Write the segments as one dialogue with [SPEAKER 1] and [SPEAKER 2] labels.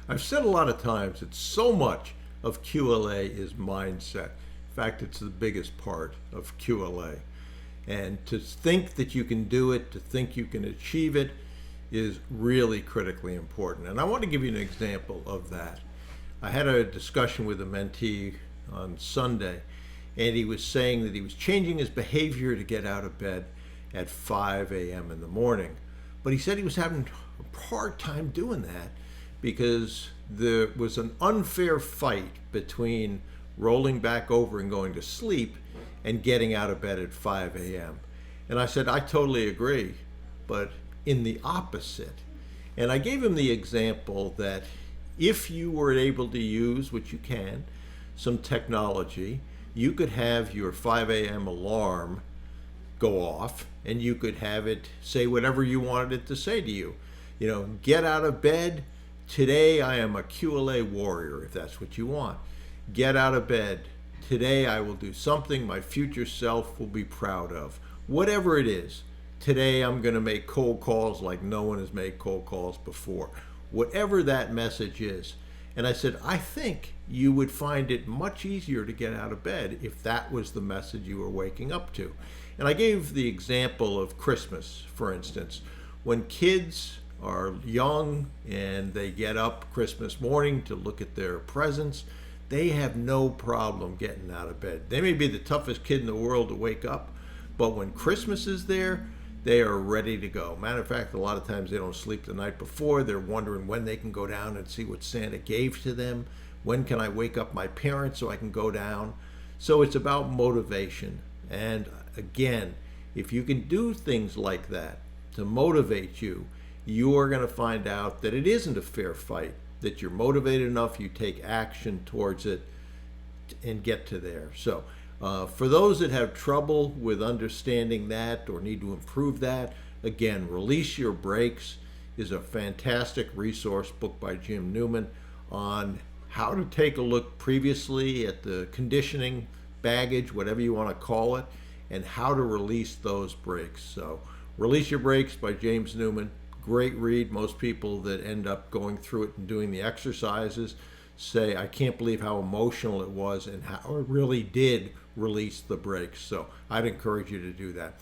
[SPEAKER 1] I've said a lot of times that so much of QLA is mindset. In fact, it's the biggest part of QLA. And to think that you can do it, to think you can achieve it, is really critically important. And I want to give you an example of that. I had a discussion with a mentee on Sunday, and he was saying that he was changing his behavior to get out of bed at 5 a.m. in the morning. But he said he was having a hard time doing that because there was an unfair fight between rolling back over and going to sleep and getting out of bed at 5 a.m. And I said, I totally agree, but in the opposite. And I gave him the example that if you were able to use, which you can, some technology, you could have your 5 a.m. alarm go off and you could have it say whatever you wanted it to say to you. You know, get out of bed. Today I am a QLA warrior, if that's what you want. Get out of bed. Today I will do something my future self will be proud of. Whatever it is. Today I'm going to make cold calls like no one has made cold calls before. Whatever that message is. And I said, I think you would find it much easier to get out of bed if that was the message you were waking up to. And I gave the example of Christmas, for instance. When kids are young and they get up Christmas morning to look at their presents, they have no problem getting out of bed. They may be the toughest kid in the world to wake up, but when Christmas is there, they are ready to go. Matter of fact, a lot of times they don't sleep the night before. They're wondering when they can go down and see what Santa gave to them. When can I wake up my parents so I can go down? So it's about motivation. And again, if you can do things like that to motivate you, you are going to find out that it isn't a fair fight, that you're motivated enough, you take action towards it and get to there. So for those that have trouble with understanding that or need to improve that, again, Release Your Brakes is a fantastic resource book by Jim Newman on how to take a look previously at the conditioning, baggage, whatever you want to call it, and how to release those brakes. So Release Your Brakes by James Newman. Great read. Most people that end up going through it and doing the exercises say, I can't believe how emotional it was and how it really did release the brakes. So I'd encourage you to do that.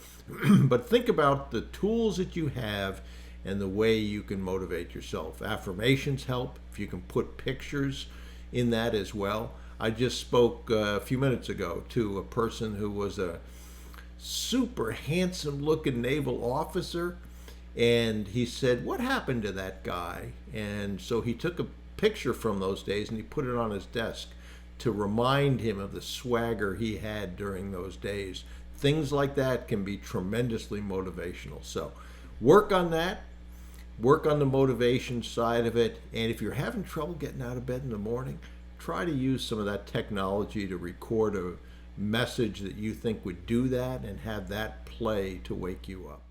[SPEAKER 1] But think about the tools that you have and the way you can motivate yourself. Affirmations help if you can put pictures in that as well. I just spoke a few minutes ago to a person who was a super handsome looking naval officer, and he said, what happened to that guy? And so he took a picture from those days and he put it on his desk to remind him of the swagger he had during those days. Things like that can be tremendously motivational. So work on that, work on the motivation side of it, and if you're having trouble getting out of bed in the morning, try to use some of that technology to record a message that you think would do that and have that play to wake you up.